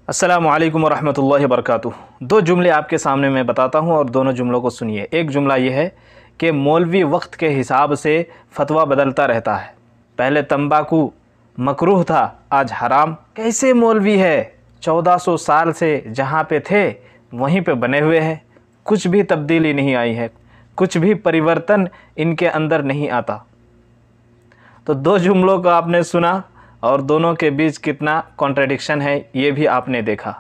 अस्सलामु अलैकुम वरहमतुल्लाहि वबरकातुहू। दो जुमले आपके सामने मैं बताता हूँ और दोनों जुमलों को सुनिए। एक जुमला ये है कि मौलवी वक्त के हिसाब से फतवा बदलता रहता है। पहले तंबाकू मकरूह था, आज हराम। कैसे मौलवी है, 1400 साल से जहाँ पे थे वहीं पे बने हुए हैं, कुछ भी तब्दीली नहीं आई है, कुछ भी परिवर्तन इनके अंदर नहीं आता। तो दो जुमलों को आपने सुना और दोनों के बीच कितना कॉन्ट्रडिक्शन है ये भी आपने देखा।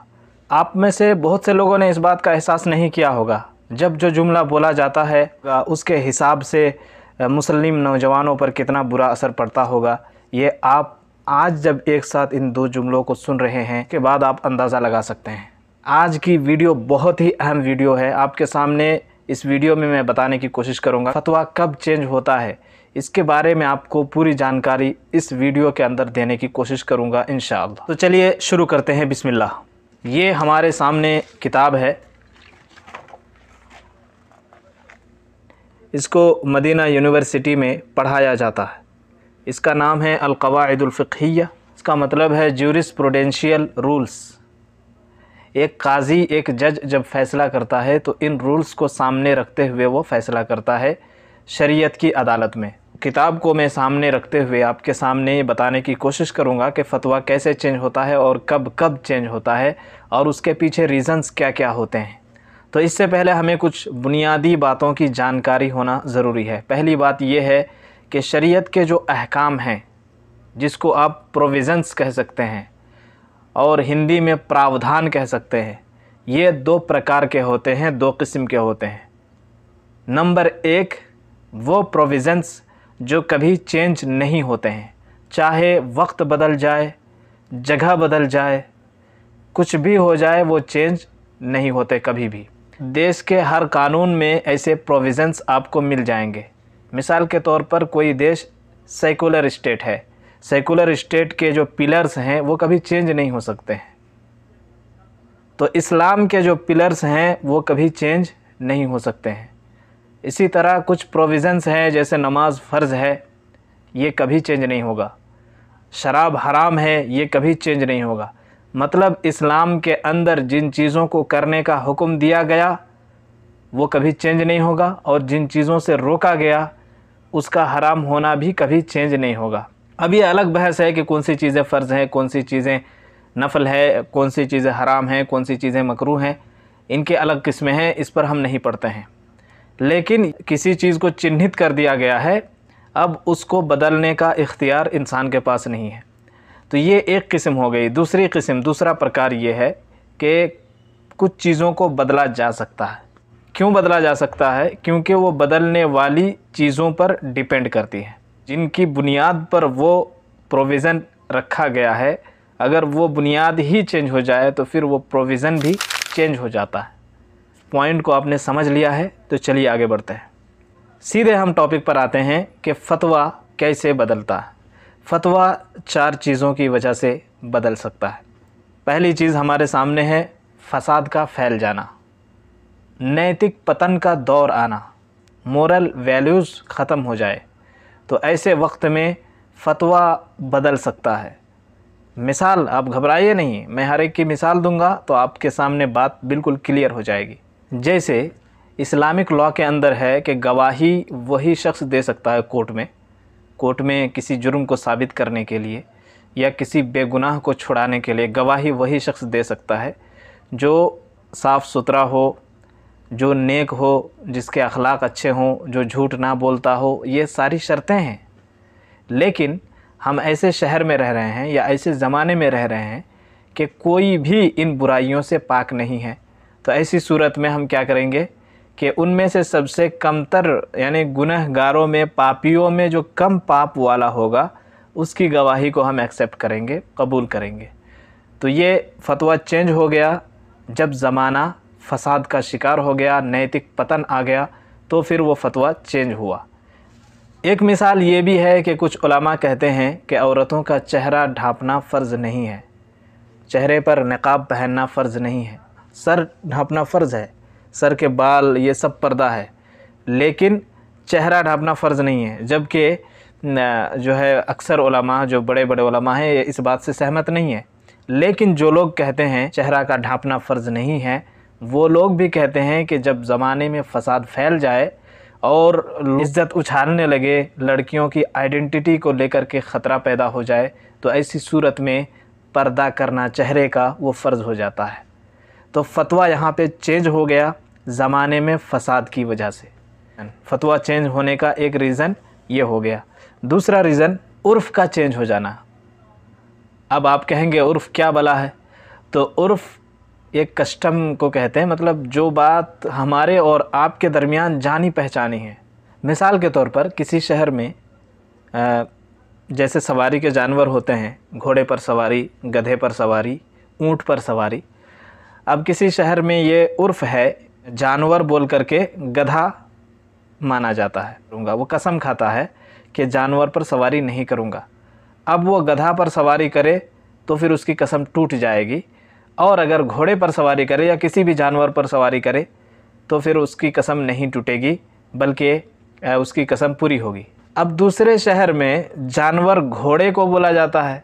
आप में से बहुत से लोगों ने इस बात का एहसास नहीं किया होगा, जब जो जुमला बोला जाता है उसके हिसाब से मुस्लिम नौजवानों पर कितना बुरा असर पड़ता होगा। ये आप आज जब एक साथ इन दो जुमलों को सुन रहे हैं के बाद आप अंदाज़ा लगा सकते हैं। आज की वीडियो बहुत ही अहम वीडियो है। आपके सामने इस वीडियो में मैं बताने की कोशिश करूँगा फतवा कब चेंज होता है, इसके बारे में आपको पूरी जानकारी इस वीडियो के अंदर देने की कोशिश करूंगा इंशाअल्लाह। तो चलिए शुरू करते हैं, बिस्मिल्लाह। ये हमारे सामने किताब है, इसको मदीना यूनिवर्सिटी में पढ़ाया जाता है। इसका नाम है अल-क़वाइदुल फ़िक़हिय्या। इसका मतलब है ज्यूरिस्प्रूडेंशियल रूल्स। एक काजी, एक जज जब फ़ैसला करता है तो इन रूल्स को सामने रखते हुए वो फ़ैसला करता है शरीयत की अदालत में। किताब को मैं सामने रखते हुए आपके सामने बताने की कोशिश करूंगा कि फ़तवा कैसे चेंज होता है और कब कब चेंज होता है और उसके पीछे रीज़न्स क्या क्या होते हैं। तो इससे पहले हमें कुछ बुनियादी बातों की जानकारी होना ज़रूरी है। पहली बात यह है कि शरीयत के जो अहकाम हैं, जिसको आप प्रोविज़न्स कह सकते हैं और हिंदी में प्रावधान कह सकते हैं, ये दो प्रकार के होते हैं, दो किस्म के होते हैं। नंबर एक, वो प्रोविज़न्स जो कभी चेंज नहीं होते हैं, चाहे वक्त बदल जाए, जगह बदल जाए, कुछ भी हो जाए, वो चेंज नहीं होते कभी भी। देश के हर कानून में ऐसे प्रोविज़न्स आपको मिल जाएंगे। मिसाल के तौर पर कोई देश सेकुलर स्टेट है, सेकुलर स्टेट के जो पिलर्स हैं वो कभी चेंज नहीं हो सकते हैं। तो इस्लाम के जो पिलर्स हैं वो कभी चेंज नहीं हो सकते हैं। इसी तरह कुछ प्रोविज़न्स हैं, जैसे नमाज फ़र्ज़ है, ये कभी चेंज नहीं होगा। शराब हराम है, ये कभी चेंज नहीं होगा। मतलब इस्लाम के अंदर जिन चीज़ों को करने का हुक्म दिया गया वो कभी चेंज नहीं होगा और जिन चीज़ों से रोका गया उसका हराम होना भी कभी चेंज नहीं होगा। अब ये अलग बहस है कि कौन सी चीज़ें फ़र्ज़ हैं, कौन सी चीज़ें नफ़ल है, कौन सी चीज़ें हराम हैं, कौन सी चीज़ें मकरूह हैं। इनके अलग किस्में हैं, इस पर हम नहीं पढ़ते हैं। लेकिन किसी चीज़ को चिन्हित कर दिया गया है, अब उसको बदलने का इख्तियार इंसान के पास नहीं है। तो ये एक किस्म हो गई। दूसरी किस्म, दूसरा प्रकार ये है कि कुछ चीज़ों को बदला जा सकता है। क्यों बदला जा सकता है? क्योंकि वो बदलने वाली चीज़ों पर डिपेंड करती है, जिनकी बुनियाद पर वो प्रोविज़न रखा गया है। अगर वो बुनियाद ही चेंज हो जाए तो फिर वो प्रोविज़न भी चेंज हो जाता है। पॉइंट को आपने समझ लिया है, तो चलिए आगे बढ़ते हैं। सीधे हम टॉपिक पर आते हैं कि फ़तवा कैसे बदलता है। फ़तवा 4 चीज़ों की वजह से बदल सकता है। पहली चीज़ हमारे सामने है फ़साद का फैल जाना, नैतिक पतन का दौर आना, मोरल वैल्यूज़ ख़त्म हो जाए। तो ऐसे वक्त में फ़तवा बदल सकता है। मिसाल, आप घबराइए नहीं, मैं हर एक की मिसाल दूंगा तो आपके सामने बात बिल्कुल क्लियर हो जाएगी। जैसे इस्लामिक लॉ के अंदर है कि गवाही वही शख्स दे सकता है कोर्ट में किसी जुर्म को साबित करने के लिए या किसी बेगुनाह को छुड़ाने के लिए गवाही वही शख्स दे सकता है जो साफ़ सुथरा हो, जो नेक हो, जिसके अखलाक अच्छे हों, जो झूठ ना बोलता हो। ये सारी शर्तें हैं। लेकिन हम ऐसे शहर में रह रहे हैं या ऐसे ज़माने में रह रहे हैं कि कोई भी इन बुराइयों से पाक नहीं है। तो ऐसी सूरत में हम क्या करेंगे कि उनमें से सबसे कमतर यानी गुनहगारों में, पापियों में जो कम पाप वाला होगा उसकी गवाही को हम एक्सेप्ट करेंगे, कबूल करेंगे। तो ये फ़तवा चेंज हो गया जब ज़माना फ़साद का शिकार हो गया, नैतिक पतन आ गया, तो फिर वो फ़तवा चेंज हुआ। एक मिसाल ये भी है कि कुछ उलमा कहते हैं कि औरतों का चेहरा ढाँपना फ़र्ज़ नहीं है, चेहरे पर निक़ाब पहनना फ़र्ज़ नहीं है। सर ढाँपना फ़र्ज़ है, सर के बाल ये सब पर्दा है, लेकिन चेहरा ढाँपना फ़र्ज़ नहीं है। जबकि जो है अक्सर उलमा, जो बड़े बड़े उलमा हैं, ये इस बात से सहमत नहीं है। लेकिन जो लोग कहते हैं चेहरा का ढांपना फ़र्ज़ नहीं है, वो लोग भी कहते हैं कि जब ज़माने में फ़साद फैल जाए और इज़्ज़त उछालने लगे, लड़कियों की आइडेंटिटी को लेकर के ख़तरा पैदा हो जाए, तो ऐसी सूरत में पर्दा करना चेहरे का वो फ़र्ज़ हो जाता है। तो फ़तवा यहाँ पे चेंज हो गया ज़माने में फ़साद की वजह से। फ़तवा चेंज होने का एक रीज़न ये हो गया। दूसरा रीज़न उर्फ़ का चेंज हो जाना। अब आप कहेंगे उर्फ़ क्या भला है? तो उर्फ़ एक कस्टम को कहते हैं, मतलब जो बात हमारे और आपके दरमियान जानी पहचानी है। मिसाल के तौर पर किसी शहर में जैसे सवारी के जानवर होते हैं, घोड़े पर सवारी, गधे पर सवारी, ऊँट पर सवारी। अब किसी शहर में ये उर्फ़ है, जानवर बोल करके गधा माना जाता है। वो कसम खाता है कि जानवर पर सवारी नहीं करूँगा। अब वो गधा पर सवारी करे तो फिर उसकी कसम टूट जाएगी, और अगर घोड़े पर सवारी करे या किसी भी जानवर पर सवारी करे तो फिर उसकी कसम नहीं टूटेगी, बल्कि उसकी कसम पूरी होगी। अब दूसरे शहर में जानवर घोड़े को बोला जाता है,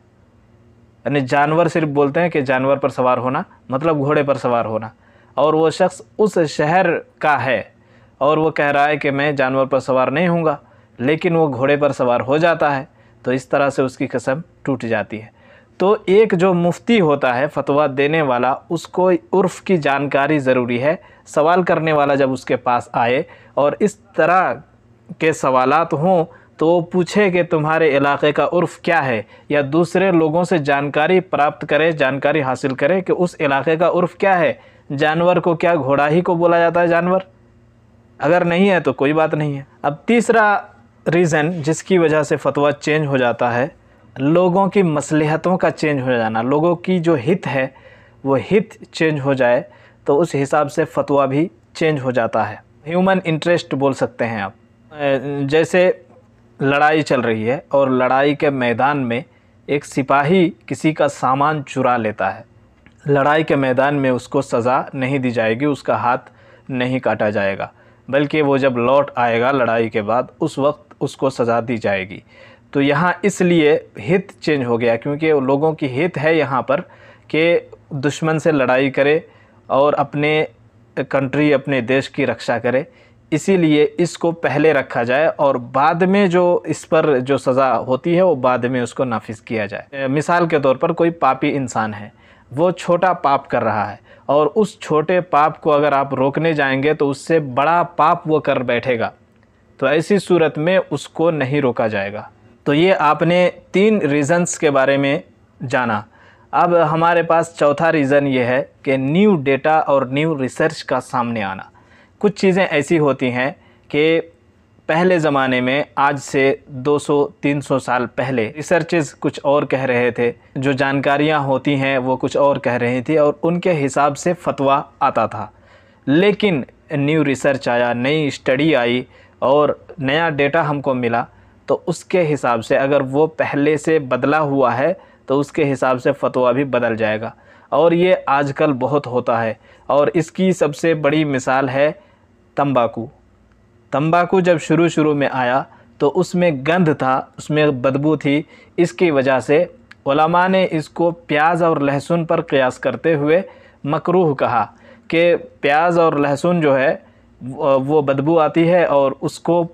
यानी जानवर सिर्फ बोलते हैं कि जानवर पर सवार होना मतलब घोड़े पर सवार होना, और वो शख्स उस शहर का है और वो कह रहा है कि मैं जानवर पर सवार नहीं हूँगा, लेकिन वो घोड़े पर सवार हो जाता है, तो इस तरह से उसकी कसम टूट जाती है। तो एक जो मुफ्ती होता है, फ़तवा देने वाला, उसको उर्फ़ की जानकारी ज़रूरी है। सवाल करने वाला जब उसके पास आए और इस तरह के सवालात हों तो वो पूछे कि तुम्हारे इलाक़े का उर्फ़ क्या है, या दूसरे लोगों से जानकारी प्राप्त करे, जानकारी हासिल करे कि उस इलाक़े का उर्फ़ क्या है। जानवर को क्या घोड़ा ही को बोला जाता है जानवर? अगर नहीं है तो कोई बात नहीं है। अब तीसरा रीज़न जिसकी वजह से फ़तवा चेंज हो जाता है, लोगों की मसलहतों का चेंज हो जाना। लोगों की जो हित है वो हित चेंज हो जाए तो उस हिसाब से फ़तवा भी चेंज हो जाता है। ह्यूमन इंटरेस्ट बोल सकते हैं आप। जैसे लड़ाई चल रही है और लड़ाई के मैदान में एक सिपाही किसी का सामान चुरा लेता है। लड़ाई के मैदान में उसको सज़ा नहीं दी जाएगी, उसका हाथ नहीं काटा जाएगा, बल्कि वो जब लौट आएगा लड़ाई के बाद उस वक्त उसको सज़ा दी जाएगी। तो यहाँ इसलिए हित चेंज हो गया, क्योंकि लोगों की हित है यहाँ पर कि दुश्मन से लड़ाई करे और अपने कंट्री, अपने देश की रक्षा करे, इसीलिए इसको पहले रखा जाए और बाद में जो इस पर जो सज़ा होती है वो बाद में उसको नाफिज किया जाए। मिसाल के तौर पर कोई पापी इंसान है, वो छोटा पाप कर रहा है और उस छोटे पाप को अगर आप रोकने जाएंगे तो उससे बड़ा पाप वो कर बैठेगा, तो ऐसी सूरत में उसको नहीं रोका जाएगा। तो ये आपने 3 रीज़न्स के बारे में जाना। अब हमारे पास चौथा रीज़न ये है कि न्यू डेटा और न्यू रिसर्च का सामने आना। कुछ चीज़ें ऐसी होती हैं कि पहले ज़माने में, आज से 200-300 साल पहले, रिसर्चेस कुछ और कह रहे थे, जो जानकारियाँ होती हैं वो कुछ और कह रही थी और उनके हिसाब से फ़तवा आता था। लेकिन न्यू रिसर्च आया, नई स्टडी आई और नया डेटा हमको मिला, तो उसके हिसाब से अगर वो पहले से बदला हुआ है तो उसके हिसाब से फ़तवा भी बदल जाएगा। और ये आजकल बहुत होता है, और इसकी सबसे बड़ी मिसाल है तंबाकू। तंबाकू जब शुरू में आया तो उसमें गंध था, उसमें बदबू थी, इसकी वजह से उलमा ने इसको प्याज और लहसुन पर क़ियास करते हुए मकरूह कहा कि प्याज और लहसुन जो है वो बदबू आती है और उसको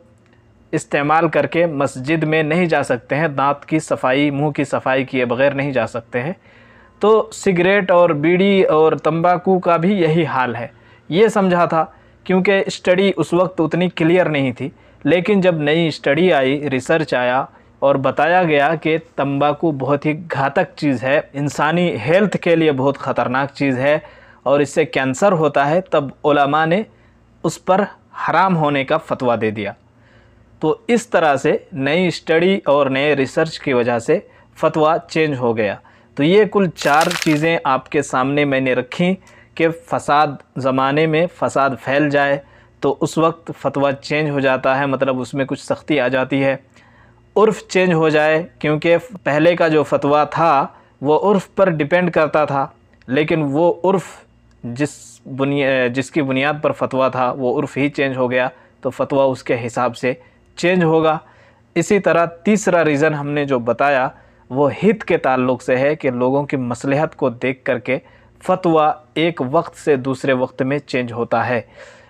इस्तेमाल करके मस्जिद में नहीं जा सकते हैं, दांत की सफाई, मुंह की सफाई किए बग़ैर नहीं जा सकते हैं। तो सिगरेट और बीड़ी और तंबाकू का भी यही हाल है, ये समझा था, क्योंकि स्टडी उस वक्त उतनी क्लियर नहीं थी। लेकिन जब नई स्टडी आई, रिसर्च आया और बताया गया कि तंबाकू बहुत ही घातक चीज़ है, इंसानी हेल्थ के लिए बहुत ख़तरनाक चीज़ है और इससे कैंसर होता है, तब उलमा ने उस पर हराम होने का फ़तवा दे दिया। तो इस तरह से नई स्टडी और नए रिसर्च की वजह से फ़तवा चेंज हो गया। तो ये कुल 4 चीज़ें आपके सामने मैंने रखी कि फ़साद, ज़माने में फ़साद फैल जाए तो उस वक्त फ़तवा चेंज हो जाता है, मतलब उसमें कुछ सख्ती आ जाती है। उर्फ़ चेंज हो जाए, क्योंकि पहले का जो फ़तवा था वो उर्फ़ पर डिपेंड करता था, लेकिन वो उर्फ़ जिसकी बुनियाद पर फ़तवा था वो उर्फ़ ही चेंज हो गया, तो फ़तवा उसके हिसाब से चेंज होगा। इसी तरह तीसरा रीज़न हमने जो बताया वो हित के ताल्लुक़ से है कि लोगों की मसलहत को देख करके फ़तवा एक वक्त से दूसरे वक्त में चेंज होता है।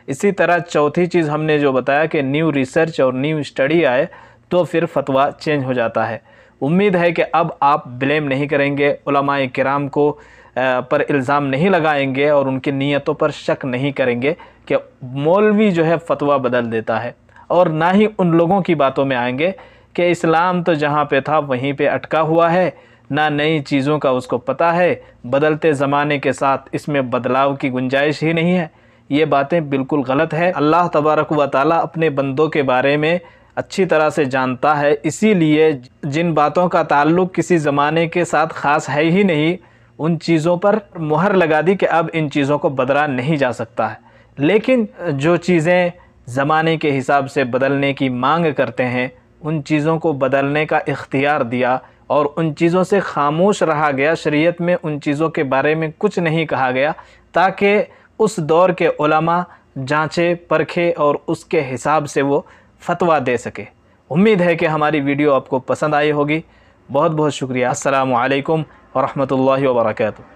इसी तरह चौथी चीज़ हमने जो बताया कि न्यू रिसर्च और न्यू स्टडी आए तो फिर फ़तवा चेंज हो जाता है। उम्मीद है कि अब आप ब्लेम नहीं करेंगे, उलमाए किराम को पर इल्ज़ाम नहीं लगाएंगे और उनकी नीयतों पर शक नहीं करेंगे कि मौलवी जो है फ़तवा बदल देता है, और ना ही उन लोगों की बातों में आएंगे कि इस्लाम तो जहाँ पे था वहीं पे अटका हुआ है, ना नई चीज़ों का उसको पता है, बदलते ज़माने के साथ इसमें बदलाव की गुंजाइश ही नहीं है। ये बातें बिल्कुल गलत है। अल्लाह तबारक व तआला अपने बंदों के बारे में अच्छी तरह से जानता है, इसीलिए जिन बातों का ताल्लुक़ किसी ज़माने के साथ ख़ास है ही नहीं, उन चीज़ों पर मुहर लगा दी कि अब इन चीज़ों को बदला नहीं जा सकता है। लेकिन जो चीज़ें ज़माने के हिसाब से बदलने की मांग करते हैं, उन चीज़ों को बदलने का इख्तियार दिया और उन चीज़ों से खामोश रहा गया। शरीयत में उन चीज़ों के बारे में कुछ नहीं कहा गया ताकि उस दौर के उलमा जांचे परखे और उसके हिसाब से वो फ़तवा दे सके। उम्मीद है कि हमारी वीडियो आपको पसंद आई होगी। बहुत बहुत शुक्रिया। अस्सलामु अलैकुम व रहमतुल्लाहि व बरकातुहू।